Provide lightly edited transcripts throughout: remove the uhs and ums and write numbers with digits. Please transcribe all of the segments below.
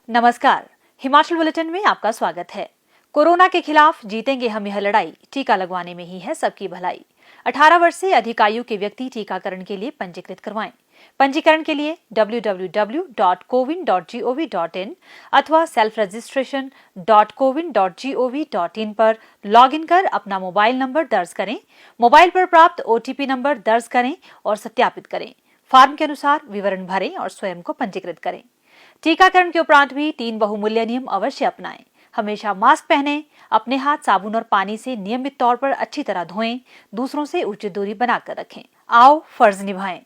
नमस्कार, हिमाचल बुलेटिन में आपका स्वागत है। कोरोना के खिलाफ जीतेंगे हम यह लड़ाई, टीका लगवाने में ही है सबकी भलाई। 18 वर्ष से अधिक आयु के व्यक्ति टीकाकरण के लिए पंजीकृत करवाएं। पंजीकरण के लिए www.cowin.gov.in अथवा selfregistration.cowin.gov.in पर लॉगिन कर अपना मोबाइल नंबर दर्ज करें। मोबाइल पर प्राप्त OTP नंबर दर्ज करें और सत्यापित करें। फॉर्म के अनुसार विवरण भरें और स्वयं को पंजीकृत करें। टीकाकरण के उपरांत भी 3 बहुमूल्य नियम अवश्य अपनाएं। हमेशा मास्क पहनें, अपने हाथ साबुन और पानी से नियमित तौर पर अच्छी तरह धोएं, दूसरों से उचित दूरी बनाकर रखें। आओ फर्ज निभाएं,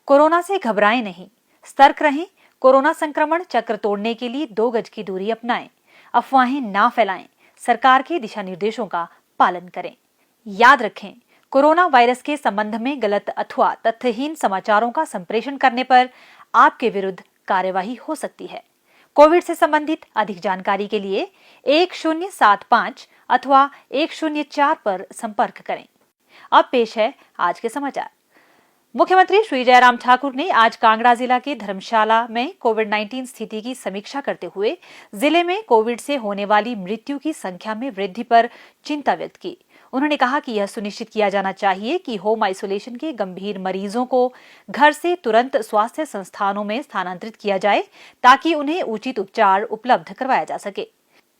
कोरोना से घबराएं नहीं, सतर्क रहें। कोरोना संक्रमण चक्र तोड़ने के लिए 2 गज की दूरी अपनाएं, अफवाहें ना फैलाएं, सरकार के दिशा निर्देशों का पालन करें। याद रखें, कोरोना वायरस के संबंध में गलत अथवा तथ्यहीन समाचारों का संप्रेषण करने पर आपके विरुद्ध कार्यवाही हो सकती है। कोविड से संबंधित अधिक जानकारी के लिए 1075 अथवा 104 पर संपर्क करें। अब पेश है आज के समाचार। मुख्यमंत्री श्री जयराम ठाकुर ने आज कांगड़ा जिला के धर्मशाला में कोविड-19 स्थिति की समीक्षा करते हुए जिले में कोविड से होने वाली मृत्यु की संख्या में वृद्धि पर चिंता व्यक्त की। उन्होंने कहा कि यह सुनिश्चित किया जाना चाहिए कि होम आइसोलेशन के गंभीर मरीजों को घर से तुरंत स्वास्थ्य संस्थानों में स्थानांतरित किया जाए ताकि उन्हें उचित उपचार उपलब्ध करवाया जा सके।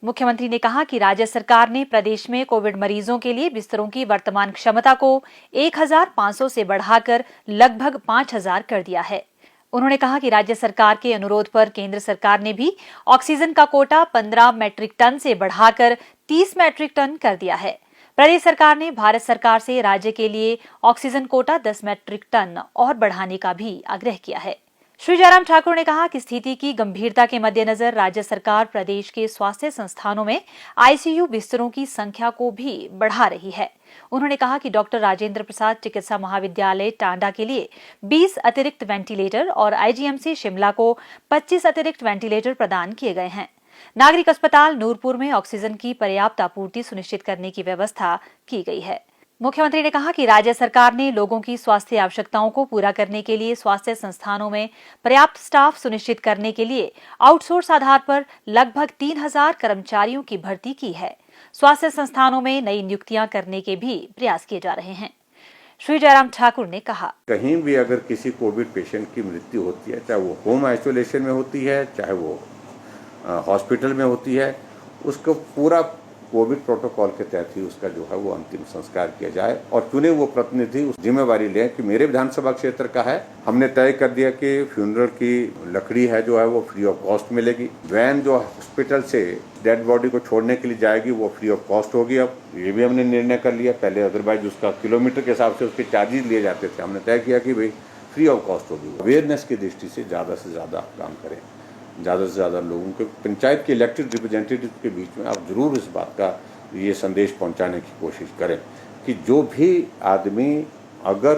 मुख्यमंत्री ने कहा कि राज्य सरकार ने प्रदेश में कोविड मरीजों के लिए बिस्तरों की वर्तमान क्षमता को 1500 से बढ़ाकर लगभग 5000 कर दिया है। उन्होंने कहा कि राज्य सरकार के अनुरोध पर केंद्र सरकार ने भी ऑक्सीजन का कोटा 15 मैट्रिक टन से बढ़ाकर 30 मैट्रिक टन कर दिया है। प्रदेश सरकार ने भारत सरकार से राज्य के लिए ऑक्सीजन कोटा 10 मैट्रिक टन और बढ़ाने का भी आग्रह किया है। श्री जयराम ठाकुर ने कहा कि स्थिति की गंभीरता के मद्देनजर राज्य सरकार प्रदेश के स्वास्थ्य संस्थानों में ICU बिस्तरों की संख्या को भी बढ़ा रही है। उन्होंने कहा कि डॉक्टर राजेंद्र प्रसाद चिकित्सा महाविद्यालय टांडा के लिए 20 अतिरिक्त वेंटिलेटर और IGMC शिमला को 25 अतिरिक्त वेंटिलेटर प्रदान किए गए हैं। नागरिक अस्पताल नूरपुर में ऑक्सीजन की पर्याप्त आपूर्ति सुनिश्चित करने की व्यवस्था की गई है। मुख्यमंत्री ने कहा कि राज्य सरकार ने लोगों की स्वास्थ्य आवश्यकताओं को पूरा करने के लिए स्वास्थ्य संस्थानों में पर्याप्त स्टाफ सुनिश्चित करने के लिए आउटसोर्स आधार पर लगभग 3000 कर्मचारियों की भर्ती की है। स्वास्थ्य संस्थानों में नई नियुक्तियां करने के भी प्रयास किए जा रहे हैं। श्री जयराम ठाकुर ने कहा, कहीं भी अगर किसी कोविड पेशेंट की मृत्यु होती है, चाहे वो होम आइसोलेशन में होती है, चाहे वो हॉस्पिटल में होती है, उसको पूरा कोविड प्रोटोकॉल के तहत ही उसका जो है वो अंतिम संस्कार किया जाए और चुने वो प्रतिनिधि उस जिम्मेवारी लें कि मेरे विधानसभा क्षेत्र का है। हमने तय कर दिया कि फ्यूनरल की लकड़ी है जो है वो फ्री ऑफ कॉस्ट मिलेगी। वैन जो हॉस्पिटल से डेड बॉडी को छोड़ने के लिए जाएगी वो फ्री ऑफ कॉस्ट होगी। अब ये भी हमने निर्णय कर लिया, पहले अदरवाइज उसका किलोमीटर के हिसाब से उसके चार्जेस लिए जाते थे, हमने तय किया कि भाई फ्री ऑफ कॉस्ट होगी। अवेयरनेस की दृष्टि से ज़्यादा से ज़्यादा काम करें, ज़्यादा से ज़्यादा लोगों के पंचायत के इलेक्टेड रिप्रेजेंटेटिव के बीच में आप जरूर इस बात का ये संदेश पहुंचाने की कोशिश करें कि जो भी आदमी अगर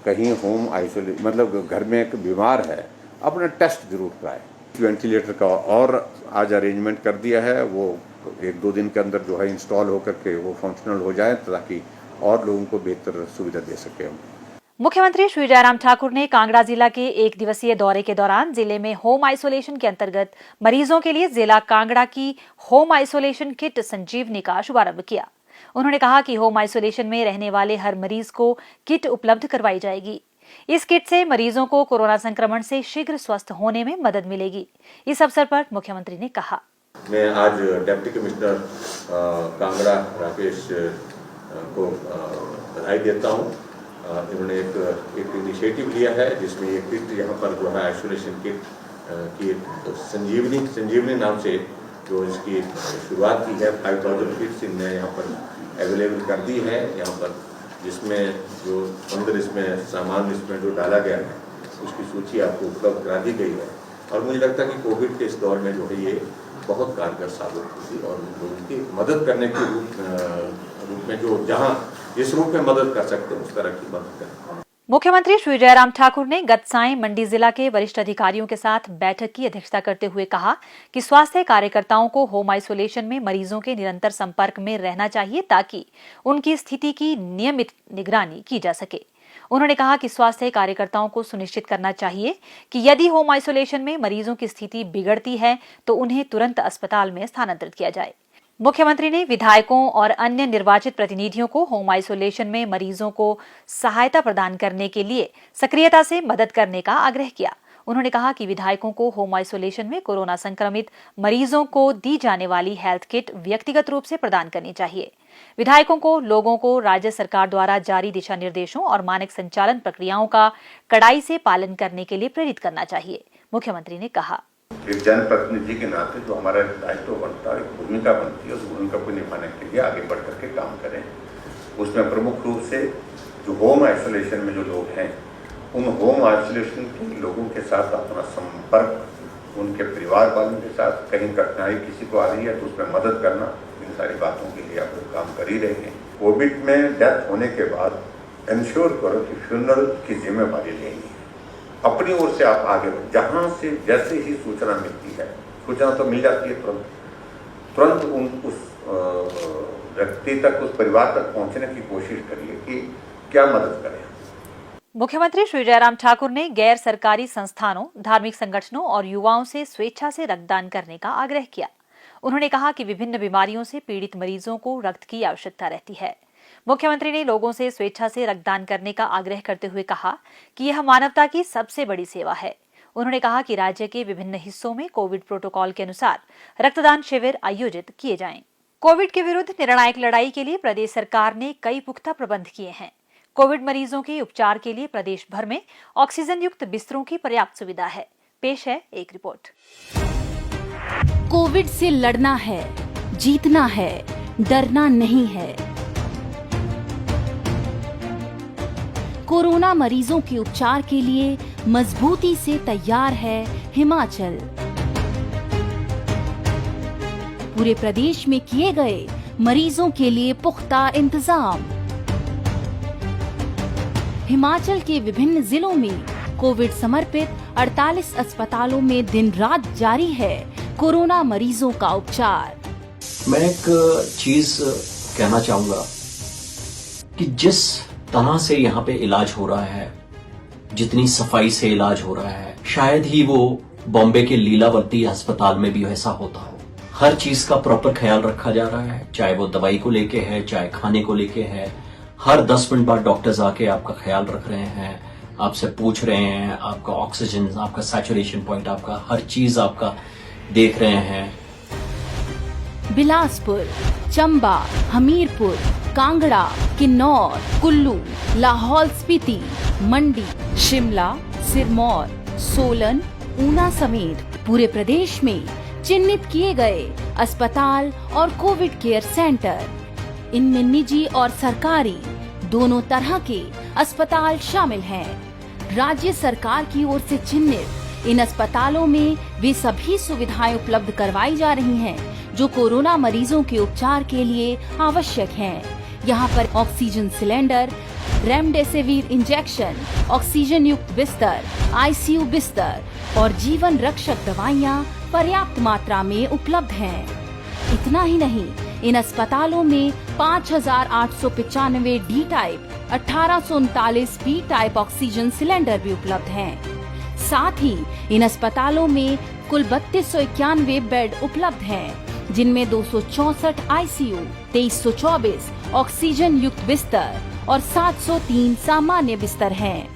कहीं होम आइसोलेट मतलब घर में एक बीमार है, अपना टेस्ट जरूर कराए। वेंटिलेटर का और आज अरेंजमेंट कर दिया है, वो 1-2 दिन के अंदर जो है इंस्टॉल होकर के वो फंक्शनल हो जाए ताकि और लोगों को बेहतर सुविधा दे सके हम। मुख्यमंत्री श्री जयराम ठाकुर ने कांगड़ा जिला के 1 दिवसीय दौरे के दौरान जिले में होम आइसोलेशन के अंतर्गत मरीजों के लिए जिला कांगड़ा की होम आइसोलेशन किट संजीवनी का शुभारंभ किया। उन्होंने कहा कि होम आइसोलेशन में रहने वाले हर मरीज को किट उपलब्ध करवाई जाएगी। इस किट से मरीजों को कोरोना संक्रमण से शीघ्र स्वस्थ होने में मदद मिलेगी। इस अवसर पर मुख्यमंत्री ने कहा, मैं आज डिप्टी कमिश्नर कांगड़ा राकेश को बधाई देता हूँ। इन्होंने एक इनिशिएटिव लिया है जिसमें एक किट यहाँ पर जो है आइसोलेशन किट की संजीवनी नाम से जो इसकी शुरुआत की है। 5000 किट्स इनने यहाँ पर अवेलेबल कर दी है यहाँ पर, जिसमें जो अंदर इसमें सामान इसमें जो डाला गया है उसकी सूची आपको उपलब्ध करा दी गई है। और मुझे लगता है कि कोविड के इस दौर में जो है ये बहुत कारगर साबित होगी और लोगों की मदद करने के रूप में जो जहाँ इस रूप में मदद कर सकते हैं उस तरह की मदद करें। मुख्यमंत्री श्री जयराम ठाकुर ने गत सायं मंडी जिला के वरिष्ठ अधिकारियों के साथ बैठक की अध्यक्षता करते हुए कहा कि स्वास्थ्य कार्यकर्ताओं को होम आइसोलेशन में मरीजों के निरंतर संपर्क में रहना चाहिए ताकि उनकी स्थिति की नियमित निगरानी की जा सके। उन्होंने कहा कि स्वास्थ्य कार्यकर्ताओं को सुनिश्चित करना चाहिए कि यदि होम आइसोलेशन में मरीजों की स्थिति बिगड़ती है तो उन्हें तुरंत अस्पताल में स्थानांतरित किया जाए। मुख्यमंत्री ने विधायकों और अन्य निर्वाचित प्रतिनिधियों को होम आइसोलेशन में मरीजों को सहायता प्रदान करने के लिए सक्रियता से मदद करने का आग्रह किया। उन्होंने कहा कि विधायकों को होम आइसोलेशन में कोरोना संक्रमित मरीजों को दी जाने वाली हेल्थ किट व्यक्तिगत रूप से प्रदान करनी चाहिए। विधायकों को लोगों को राज्य सरकार द्वारा जारी दिशा निर्देशों और मानक संचालन प्रक्रियाओं का कड़ाई से पालन करने के लिए प्रेरित करना चाहिए। मुख्यमंत्री ने कहा, एक जनप्रतिनिधि के नाते जो हमारा दायित्व बनता है, एक भूमिका बनती है, उस भूमिका को निभाने के लिए आगे बढ़ करके काम करें। उसमें प्रमुख रूप से जो होम आइसोलेशन में जो लोग हैं, उन होम आइसोलेशन के लोगों के साथ अपना संपर्क, उनके परिवार वालों के साथ, कहीं कठिनाई किसी को आ रही है तो उसमें मदद करना, इन सारी बातों के लिए आप लोग काम कर ही रहे हैं। कोविड में डेथ होने के बाद इंश्योर करो कि फ्यूनरल की जिम्मेवारी लेनी है। अपनी ओर से आप आगे बढ़ो। जहाँ से जैसे ही सूचना मिलती है, सूचना तो मिल जाती है तुरंत उस व्यक्ति तक, उस परिवार तक पहुँचने की कोशिश करिए कि क्या मदद करें। मुख्यमंत्री श्री जयराम ठाकुर ने गैर सरकारी संस्थानों, धार्मिक संगठनों और युवाओं से स्वेच्छा से रक्तदान करने का आग्रह किया। उन्होंने कहा कि विभिन्न बीमारियों से पीड़ित मरीजों को रक्त की आवश्यकता रहती है। मुख्यमंत्री ने लोगों से स्वेच्छा से रक्तदान करने का आग्रह करते हुए कहा कि यह मानवता की सबसे बड़ी सेवा है। उन्होंने कहा कि राज्य के विभिन्न हिस्सों में कोविड प्रोटोकॉल के अनुसार रक्तदान शिविर आयोजित किए जाएं। कोविड के विरुद्ध निर्णायक लड़ाई के लिए प्रदेश सरकार ने कई पुख्ता प्रबंध किए हैं। कोविड मरीजों के उपचार के लिए प्रदेश भर में ऑक्सीजन युक्त बिस्तरों की पर्याप्त सुविधा है। पेश है एक रिपोर्ट। कोविड से लड़ना है, जीतना है, डरना नहीं है। कोरोना मरीजों के उपचार के लिए मजबूती से तैयार है हिमाचल। पूरे प्रदेश में किए गए मरीजों के लिए पुख्ता इंतजाम। हिमाचल के विभिन्न जिलों में कोविड समर्पित 48 अस्पतालों में दिन रात जारी है कोरोना मरीजों का उपचार। मैं एक चीज कहना चाहूंगा कि जिस तरह से यहाँ पे इलाज हो रहा है, जितनी सफाई से इलाज हो रहा है, शायद ही वो बॉम्बे के लीलावती अस्पताल में भी ऐसा होता हो। हर चीज का प्रॉपर ख्याल रखा जा रहा है, चाहे वो दवाई को लेके है, चाहे खाने को लेके है। हर 10 मिनट बाद डॉक्टर्स आके आपका ख्याल रख रहे हैं, आपसे पूछ रहे हैं, आपका ऑक्सीजन, आपका सैचुरेशन पॉइंट, आपका हर चीज आपका देख रहे हैं। बिलासपुर, चंबा, हमीरपुर, कांगड़ा, किन्नौर, कुल्लू, लाहौल स्पीति, मंडी, शिमला, सिरमौर, सोलन, ऊना समेत पूरे प्रदेश में चिन्हित किए गए अस्पताल और कोविड केयर सेंटर। इनमें निजी और सरकारी दोनों तरह के अस्पताल शामिल हैं। राज्य सरकार की ओर से चिन्हित इन अस्पतालों में वे सभी सुविधाएं उपलब्ध करवाई जा रही हैं जो कोरोना मरीजों के उपचार के लिए आवश्यक हैं। यहाँ पर oxygen cylinder, remdesivir injection, oxygen युक्त बिस्तर, आईसीयू बिस्तर और जीवन रक्षक दवाइयाँ पर्याप्त मात्रा में उपलब्ध हैं। इतना ही नहीं, इन अस्पतालों में 5,895 D type, 1839 B type oxygen cylinder भी उपलब्ध हैं। साथ ही इन अस्पतालों में कुल 3291 बेड उपलब्ध हैं, जिनमें 264 आईसीयू, 2324 ऑक्सीजन युक्त बिस्तर और 703 सामान्य बिस्तर हैं।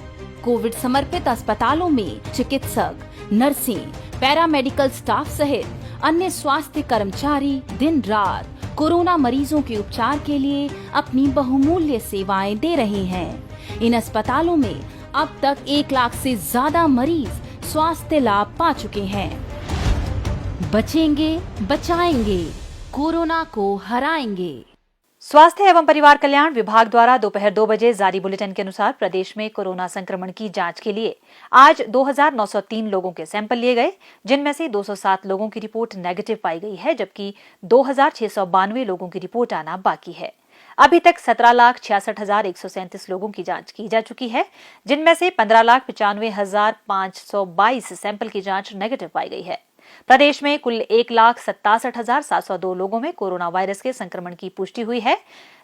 कोविड समर्पित अस्पतालों में चिकित्सक, नर्सिंग, पैरामेडिकल स्टाफ सहित अन्य स्वास्थ्य कर्मचारी दिन रात कोरोना मरीजों के उपचार के लिए अपनी बहुमूल्य सेवाएं दे रहे हैं। इन अस्पतालों में अब तक 1 लाख से ज्यादा मरीज स्वास्थ्य लाभ पा चुके हैं। बचेंगे, बचाएंगे, कोरोना को हराएंगे। स्वास्थ्य एवं परिवार कल्याण विभाग द्वारा दोपहर 2 बजे जारी बुलेटिन के अनुसार प्रदेश में कोरोना संक्रमण की जांच के लिए आज 2,903 लोगों के सैंपल लिए गए, जिनमें से 207 लोगों की रिपोर्ट नेगेटिव पाई गई है, जबकि 2,692 लोगों की रिपोर्ट आना बाकी है। अभी तक 17,66,137 लोगों की जांच की जा चुकी है, जिनमें से 15,95,522 सैंपल की जांच नेगेटिव पाई गई है। प्रदेश में कुल 1,67,702 लोगों में कोरोना वायरस के संक्रमण की पुष्टि हुई है,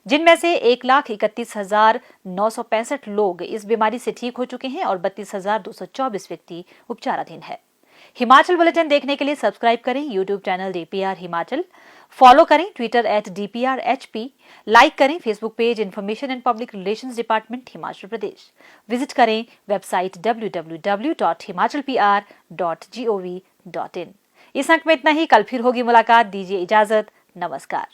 जिनमें से 1,31,965 लोग इस बीमारी से ठीक हो चुके हैं और 32,224 व्यक्ति उपचाराधीन है। हिमाचल बुलेटिन देखने के लिए सब्सक्राइब करें YouTube channel DPR Himachal, follow करें ट्विटर @DPRHP, लाइक करें Facebook page information and public relations department Himachal Pradesh, visit करें वेबसाइट www.himachalpr.gov.in। इस अंक में इतना ही, कल फिर होगी मुलाकात, दीजिए इजाजत, नमस्कार।